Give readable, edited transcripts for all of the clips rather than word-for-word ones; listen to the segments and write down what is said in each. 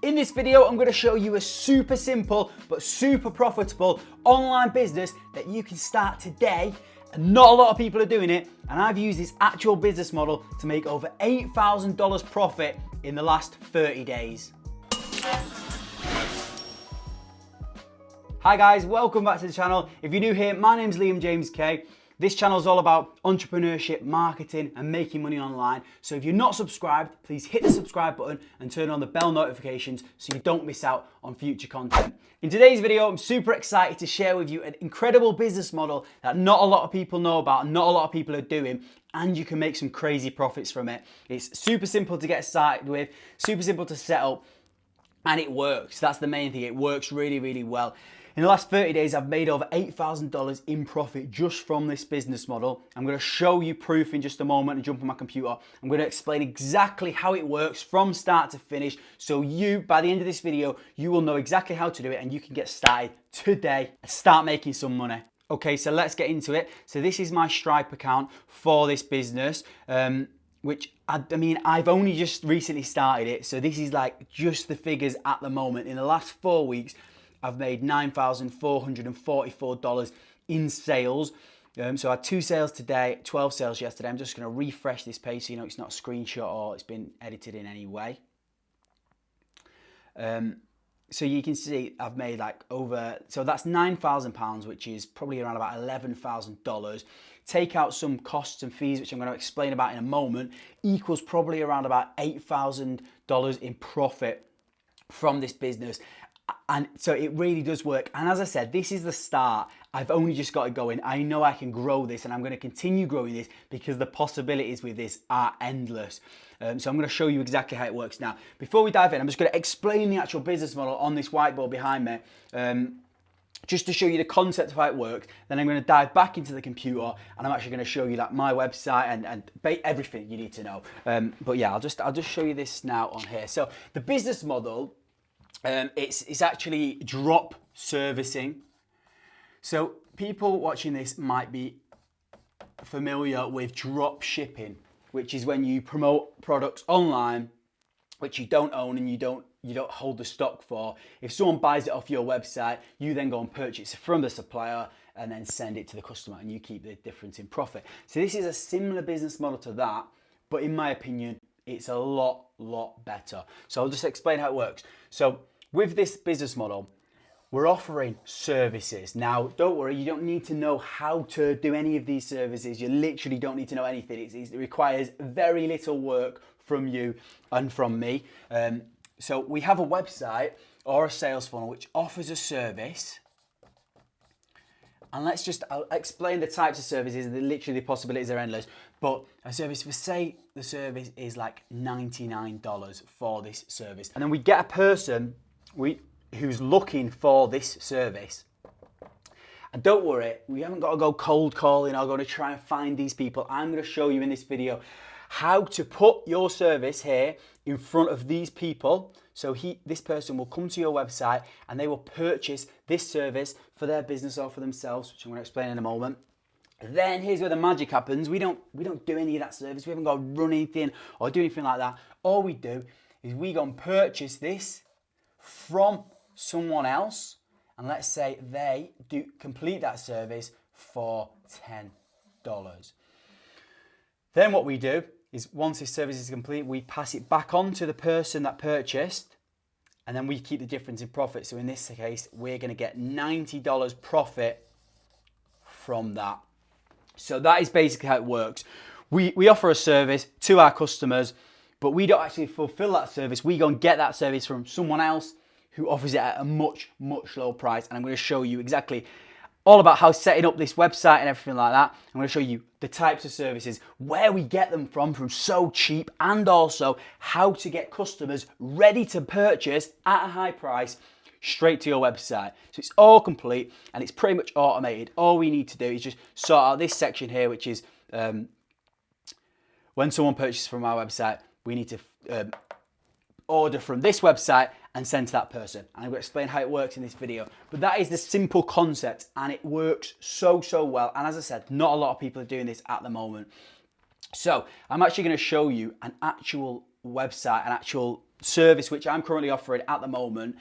In this video, I'm going to show you a super simple but super profitable online business that you can start today. And not a lot of people are doing it. And I've used this actual business model to make over $8,000 profit in the last 30 days. Hi guys, welcome back to the channel. If you're new here, my name's Liam James Kay. This channel is all about entrepreneurship, marketing, and making money online. So if you're not subscribed, please hit the subscribe button and turn on the bell notifications so you don't miss out on future content. In today's video, I'm super excited to share with you an incredible business model that not a lot of people know about and not a lot of people are doing, and you can make some crazy profits from it. It's super simple to get started with, super simple to set up, and it works. That's the main thing. It works really, really well. In the last 30 days, I've made over $8,000 in profit just from this business model. I'm going to show you proof in just a moment and jump on my computer. I'm going to explain exactly how it works from start to finish. So you, by the end of this video, you will know exactly how to do it and you can get started today and start making some money. Okay, so let's get into it. So this is my Stripe account for this business, which I mean, I've only just recently started it. So this is like just the figures at the moment. In the last 4 weeks, I've made $9,444 in sales. So I had 2 sales today, 12 sales yesterday. I'm just going to refresh this page so you know it's not a screenshot or it's been edited in any way. So you can see I've made like over, so that's £9,000, which is probably around about $11,000. Take out some costs and fees, which I'm going to explain about in a moment, equals probably around about $8,000 in profit from this business. And so it really does work. And as I said, this is the start. I've only just got it going. I know I can grow this and I'm going to continue growing this because the possibilities with this are endless. So I'm going to show you exactly how it works now. Before we dive in, I'm just going to explain the actual business model on this whiteboard behind me. Just to show you the concept of how it works. Then I'm going to dive back into the computer and I'm actually going to show you like my website and everything you need to know. But yeah, I'll just show you this now on here. So the business model, it's actually drop servicing. So people watching this might be familiar with drop shipping, which is when you promote products online which you don't own and you don't hold the stock for. If someone buys it off your website, you then go and purchase it from the supplier and then send it to the customer and you keep the difference in profit. So this is a similar business model to that, but in my opinion, it's a lot better. So I'll just explain how it works. So with this business model, we're offering services. Now, don't worry, you don't need to know how to do any of these services. You literally don't need to know anything. It requires very little work from you and from me. So we have a website or a sales funnel which offers a service. And I'll explain the types of services. Literally the possibilities are endless. But a service, for say the service is like $99 for this service. And then we get a person who's looking for this service. And don't worry, we haven't got to go cold calling or going to try and find these people. I'm going to show you in this video how to put your service here in front of these people. So this person will come to your website and they will purchase this service for their business or for themselves, which I'm going to explain in a moment. Then here's where the magic happens. We don't do any of that service. We haven't got to run anything or do anything like that. All we do is we go and purchase this from someone else, and let's say they do complete that service for $10. Then what we do is once this service is complete, we pass it back on to the person that purchased, and then we keep the difference in profit. So in this case, we're going to get $90 profit from that. So that is basically how it works. We offer a service to our customers, but we don't actually fulfill that service. We go and get that service from someone else who offers it at a much lower price. And I'm going to show you exactly all about how setting up this website and everything like that. I'm going to show you the types of services, where we get them from so cheap, and also how to get customers ready to purchase at a high price straight to your website. So it's all complete and it's pretty much automated. All we need to do is just sort out this section here, which is when someone purchases from our website, we need to order from this website and send to that person. And I'm going to explain how it works in this video. But that is the simple concept and it works so well. And as I said, not a lot of people are doing this at the moment. So I'm actually going to show you an actual website, an actual service which I'm currently offering at the moment.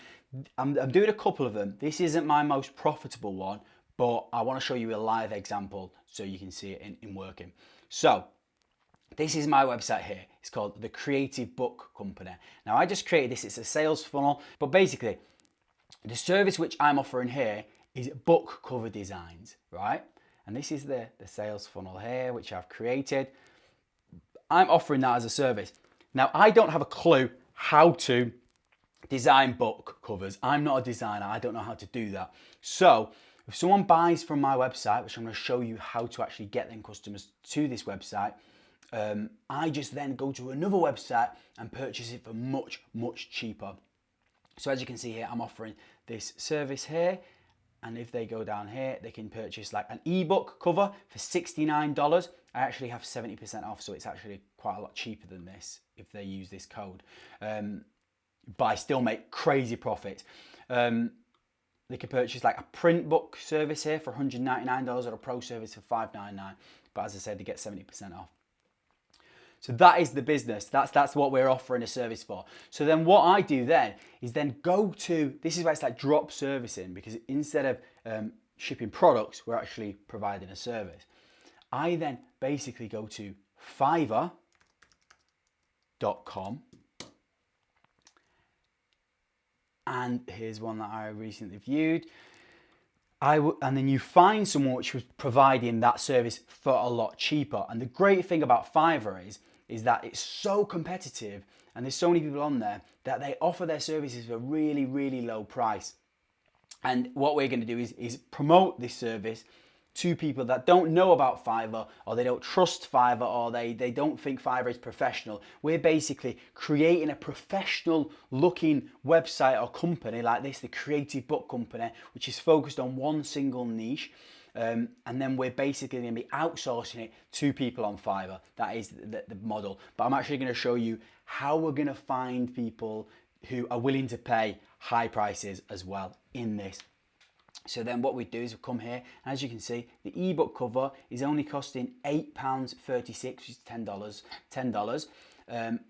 I'm doing a couple of them. This isn't my most profitable one, but I want to show you a live example so you can see it in working. So this is my website here. It's called The Creative Book Company. Now I just created this, it's a sales funnel, but basically the service which I'm offering here is book cover designs, right? And this is the sales funnel here, which I've created. I'm offering that as a service. Now I don't have a clue how to design book covers. I'm not a designer, I don't know how to do that. So if someone buys from my website, which I'm going to show you how to actually get them customers to this website, I just then go to another website and purchase it for much, much cheaper. So as you can see here, I'm offering this service here. And if they go down here, they can purchase like an ebook cover for $69. I actually have 70% off, so it's actually quite a lot cheaper than this if they use this code. But I still make crazy profits. They could purchase like a print book service here for $199 or a pro service for $599. But as I said, they get 70% off. So that is the business. That's what we're offering a service for. So then what I do then is then go to, this is where it's like drop servicing, because instead of shipping products, we're actually providing a service. I then basically go to Fiverr.com and here's one that I recently viewed. And then you find someone which was providing that service for a lot cheaper. And the great thing about Fiverr is that it's so competitive and there's so many people on there that they offer their services for a really, really low price. And what we're going to do is promote this service to people that don't know about Fiverr, or they don't trust Fiverr, or they don't think Fiverr is professional. We're basically creating a professional looking website or company like this, the Creative Book Company, which is focused on one single niche. And then we're basically going to be outsourcing it to people on Fiverr. That is the model. But I'm actually going to show you how we're going to find people who are willing to pay high prices as well in this. So then what we do is we come here, and as you can see, the ebook cover is only costing £8.36, which is $10.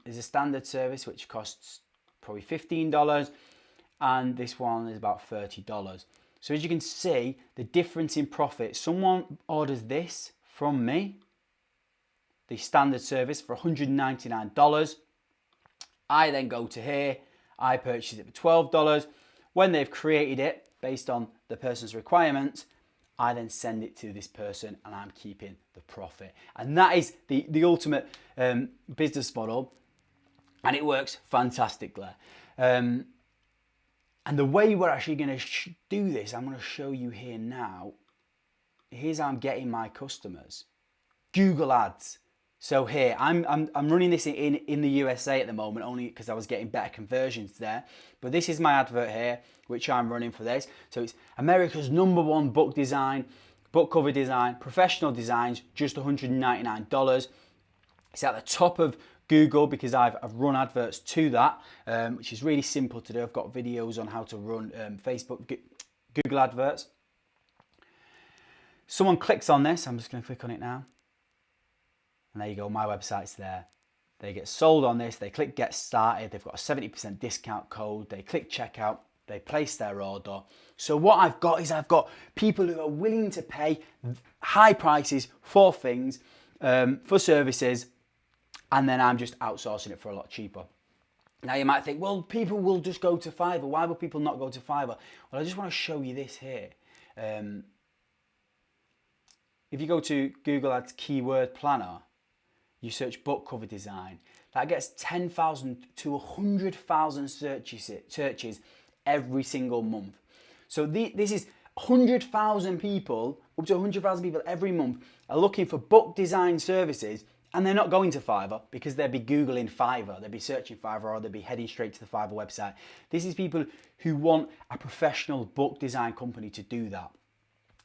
There's a standard service which costs probably $15, and this one is about $30. So as you can see, the difference in profit, someone orders this from me, the standard service for $199. I then go to here, I purchase it for $12. When they've created it, based on the person's requirements, I then send it to this person and I'm keeping the profit. And that is the ultimate business model, and it works fantastically. And the way we're actually going to do this, I'm going to show you here now. Here's how I'm getting my customers. Google Ads. So here, I'm running this in the USA at the moment, only because I was getting better conversions there. But this is my advert here, which I'm running for this. So it's America's #1 book design, book cover design, professional designs, just $199. It's at the top of Google because I've run adverts to that, which is really simple to do. I've got videos on how to run Facebook, Google adverts. Someone clicks on this. I'm just going to click on it now. And there you go, my website's there. They get sold on this, they click get started, they've got a 70% discount code, they click checkout, they place their order. So what I've got is I've got people who are willing to pay high prices for things, for services, and then I'm just outsourcing it for a lot cheaper. Now you might think, well, people will just go to Fiverr. Why will people not go to Fiverr? Well, I just want to show you this here. If you go to Google Ads Keyword Planner, you search book cover design, that gets 10,000 to 100,000 searches every single month. So this is 100,000 people, up to 100,000 people every month are looking for book design services, and they're not going to Fiverr because they'd be Googling Fiverr, they'd be searching Fiverr, or they'd be heading straight to the Fiverr website. This is people who want a professional book design company to do that.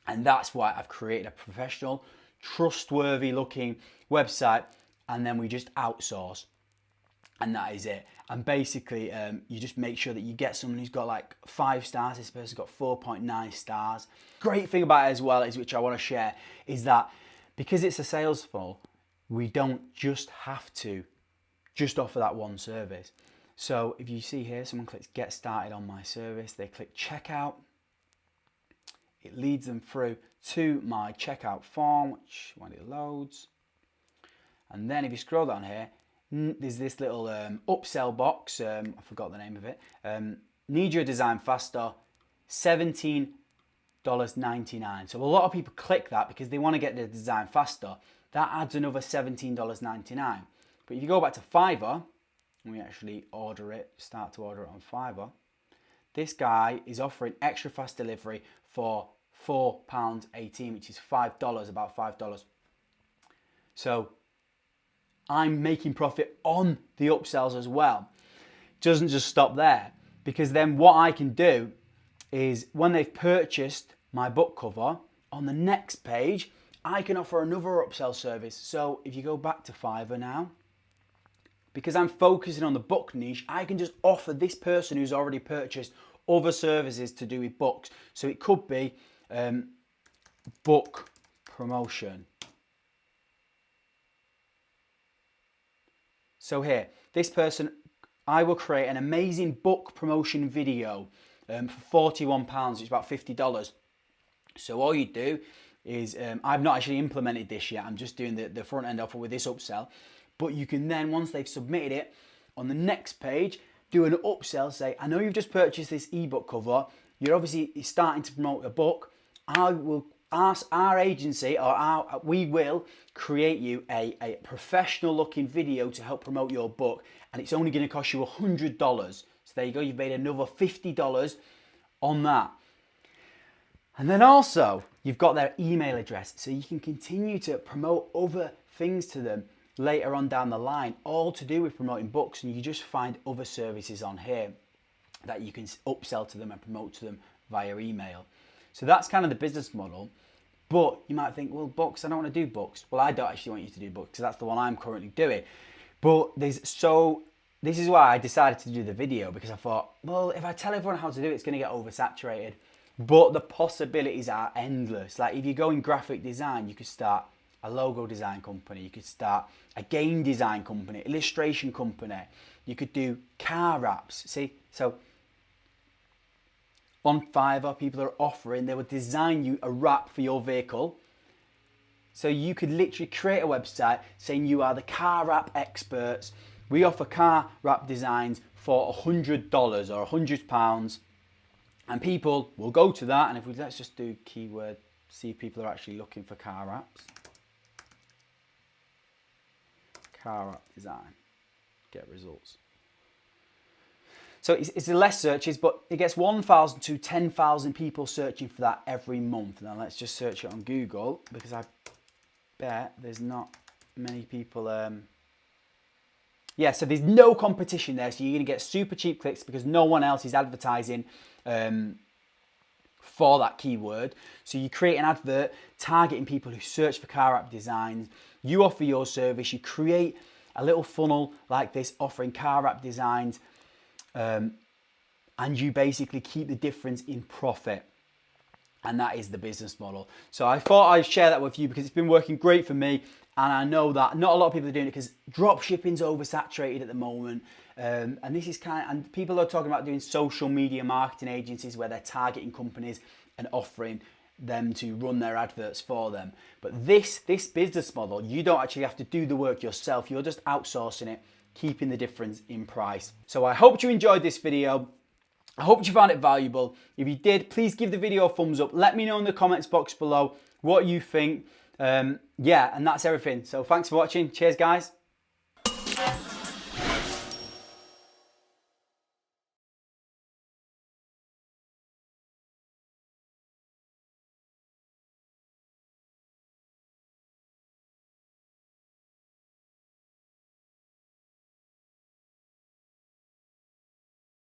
And that's why I've created a professional, trustworthy looking website, and then we just outsource, and that is it. And basically you just make sure that you get someone who's got like 5 stars. This person's got 4.9 stars. Great thing about it as well, is which I want to share, is that because it's a sales funnel, we don't just have to just offer that one service. So if you see here, someone clicks get started on my service, they click checkout. It leads them through to my checkout form, which when it loads. And then if you scroll down here, there's this little upsell box. I forgot the name of it. Need your design faster, $17.99. So a lot of people click that because they want to get their design faster. That adds another $17.99. But if you go back to Fiverr, and we actually order it, start to order it on Fiverr, this guy is offering extra fast delivery for £4.18, which is $5, about $5. So I'm making profit on the upsells as well. Doesn't just stop there, because then what I can do is when they've purchased my book cover, on the next page, I can offer another upsell service. So if you go back to Fiverr now, because I'm focusing on the book niche, I can just offer this person who's already purchased other services to do with books. So it could be book promotion. So here, this person, I will create an amazing book promotion video for £41, which is about $50. So all you do is, I've not actually implemented this yet, I'm just doing the front end offer with this upsell. But you can then, once they've submitted it, on the next page, do an upsell, say, I know you've just purchased this ebook cover, you're obviously starting to promote a book, I will ask our agency, we will create you a professional looking video to help promote your book, and it's only going to cost you $100. So there you go, you've made another $50 on that. And then also, you've got their email address, so you can continue to promote other things to them later on down the line, all to do with promoting books, and you just find other services on here that you can upsell to them and promote to them via email. So that's kind of the business model. But you might think, well, books, I don't want to do books. Well, I don't actually want you to do books, because that's the one I'm currently doing. But this is why I decided to do the video, because I thought, well, if I tell everyone how to do it, it's going to get oversaturated. But the possibilities are endless. Like if you go in graphic design, you could start a logo design company, you could start a game design company, illustration company, you could do car wraps. See, so on Fiverr, people are offering, they will design you a wrap for your vehicle. So you could literally create a website saying you are the car wrap experts. We offer car wrap designs for $100 or £100, and people will go to that. And if let's just do keyword, see if people are actually looking for car wraps. Car wrap design, get results. So it's less searches, but it gets 1,000 to 10,000 people searching for that every month. Now let's just search it on Google, because I bet there's not many people. Yeah, so there's no competition there, so you're going to get super cheap clicks because no one else is advertising for that keyword. So you create an advert targeting people who search for car wrap designs. You offer your service, you create a little funnel like this offering car wrap designs, and you basically keep the difference in profit. And that is the business model. So I thought I'd share that with you because it's been working great for me. And I know that not a lot of people are doing it because drop shipping's oversaturated at the moment. And this is and people are talking about doing social media marketing agencies where they're targeting companies and offering them to run their adverts for them. But this business model, you don't actually have to do the work yourself. You're just outsourcing it, keeping the difference in price. So I hope you enjoyed this video. I hope you found it valuable. If you did, please give the video a thumbs up. Let me know in the comments box below what you think. Yeah, and that's everything. So thanks for watching. Cheers, guys.